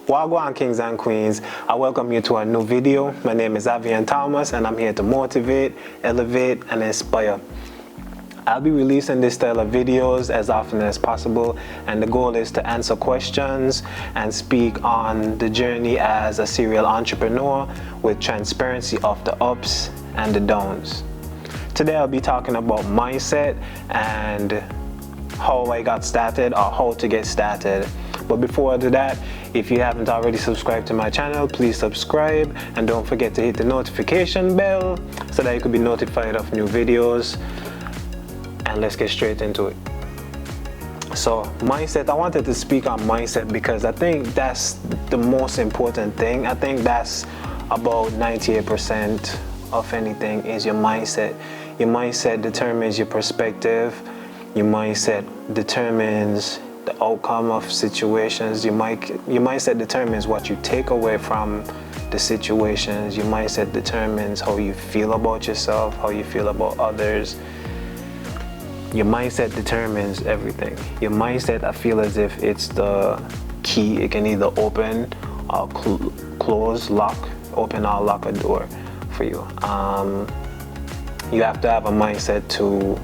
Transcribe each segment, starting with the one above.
Wagwan Kings and Queens, I welcome you to a new video. My name is Avian Thomas and I'm here to motivate, elevate and inspire. I'll be releasing this style of videos as often as possible, and the goal is to answer questions and speak on the journey as a serial entrepreneur with transparency of the ups and the downs. Today I'll be talking about mindset and how I got started or how to get started. But before I do that, if you haven't already subscribed to my channel, please subscribe and don't forget to hit the notification bell so that you can be notified of new videos. And let's get straight into it. So mindset, I wanted to speak on mindset because I think that's the most important thing. I think that's about 98% of anything is your mindset. Your mindset determines your perspective. Your mindset determines the outcome of situations. Your mindset determines what you take away from the situations. Your mindset determines how you feel about yourself, how you feel about others. Your mindset determines everything. Your mindset, I feel as if it's the key. It can either open or close, lock, open or lock a door for you. You have to have a mindset to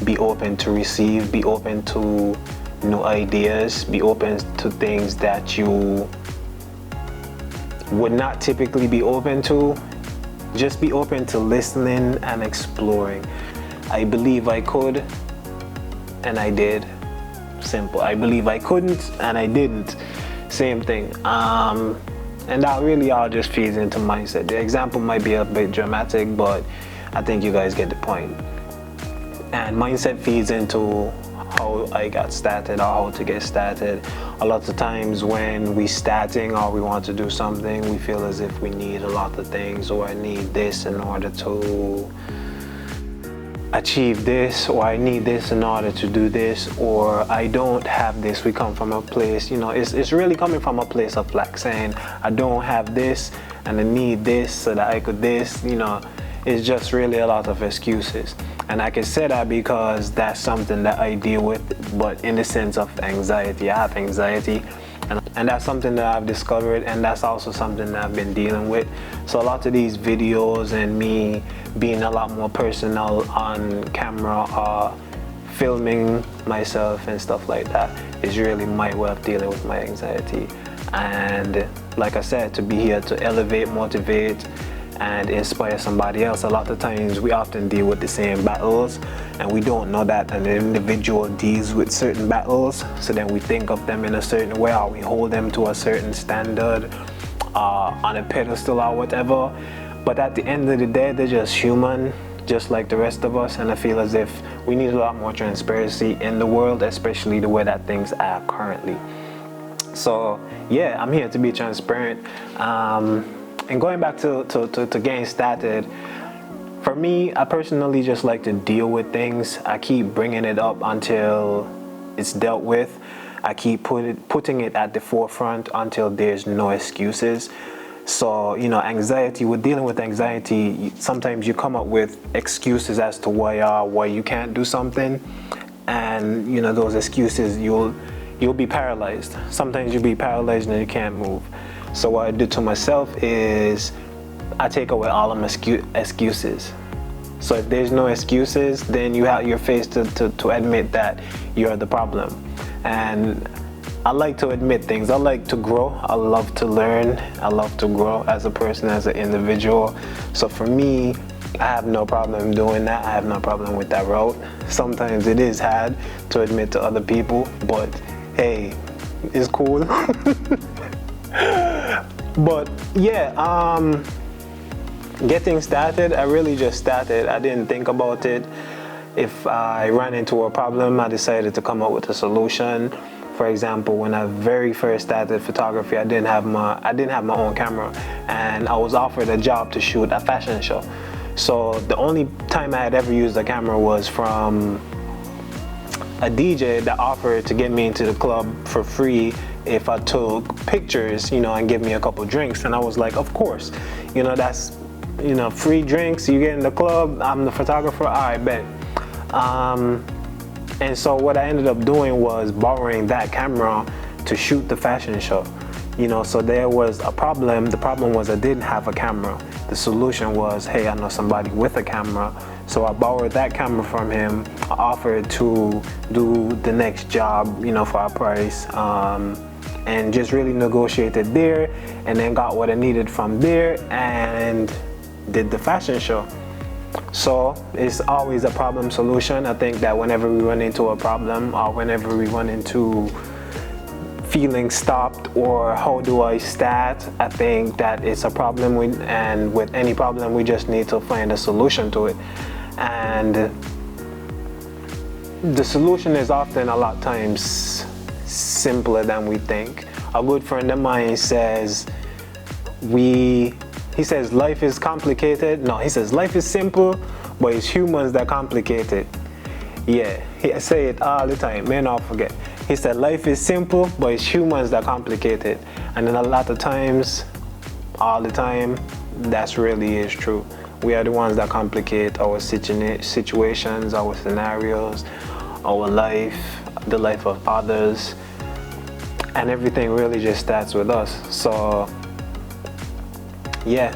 be open to receive, be open to new ideas, be open to things that you would not typically be open to. Just be open to listening and exploring. I believe I could, and I did. Simple. I believe I couldn't, and I didn't. Same thing. And that really all just feeds into mindset. The example might be a bit dramatic, but I think you guys get the point. And mindset feeds into how I got started or how to get started. A lot of times when we starting or we want to do something, we feel as if we need a lot of things, or I need this in order to achieve this, or I need this in order to do this, or I don't have this. We come from a place, it's really coming from a place of like saying, I don't have this and I need this so that I could this, it's just really a lot of excuses. And I can say that because that's something that I deal with, but in the sense of anxiety. I have anxiety, and that's something that I've discovered, and that's also something that I've been dealing with. So a lot of these videos and me being a lot more personal on camera or filming myself and stuff like that is really my way of dealing with my anxiety. And like I said, to be here to elevate, motivate, and inspire somebody else. A lot of times we often deal with the same battles and we don't know that an individual deals with certain battles, so then we think of them in a certain way, or we hold them to a certain standard on a pedestal or whatever. But at the end of the day, they're just human, just like the rest of us, and I feel as if we need a lot more transparency in the world, especially the way that things are currently. So yeah, I'm here to be transparent. And going back to getting started, for me, I personally just like to deal with things. I keep bringing it up until it's dealt with. I keep putting it at the forefront until there's no excuses. So, anxiety, we're dealing with anxiety. Sometimes you come up with excuses as to why you can't do something. And, those excuses, you'll be paralyzed. Sometimes you'll be paralyzed and you can't move. So what I do to myself is I take away all of my excuses. So if there's no excuses, then you're faced to admit that you're the problem. And I like to admit things. I like to grow. I love to learn. I love to grow as a person, as an individual. So for me, I have no problem doing that. I have no problem with that route. Sometimes it is hard to admit to other people, but hey, it's cool. But yeah, getting started, I really just started. I didn't think about it. If I ran into a problem, I decided to come up with a solution. For example, when I very first started photography, I didn't have my own camera, and I was offered a job to shoot a fashion show. So the only time I had ever used a camera was from a DJ that offered to get me into the club for free if I took pictures, and give me a couple drinks. And I was like, of course, that's, free drinks, you get in the club, I'm the photographer, I bet. And so what I ended up doing was borrowing that camera to shoot the fashion show. You know, so there was a problem. The problem was I didn't have a camera. The solution was, hey, I know somebody with a camera. So I borrowed that camera from him. I offered to do the next job, you know, for a price, and just really negotiated there, and then got what I needed from there and did the fashion show. So it's always a problem solution. I think that whenever we run into a problem, or whenever we run into feeling stopped, or how do I start, I think that it's a problem, and with any problem we just need to find a solution to it. And the solution is often a lot of times simpler than we think. A good friend of mine says he says life is complicated. No, he says life is simple, but it's humans that complicate it. Yeah, I say it all the time, may not forget. He said life is simple, but it's humans that complicate it. And then a lot of times, all the time, that's really is true. We are the ones that complicate our situations, our scenarios, our life, the life of others, and everything really just starts with us. So yeah,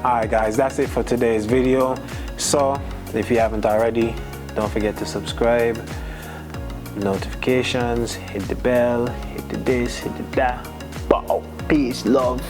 alright guys, that's it for today's video. So if you haven't already, don't forget to subscribe, notifications, hit the bell, hit the this, hit the that. Bow. Peace, love.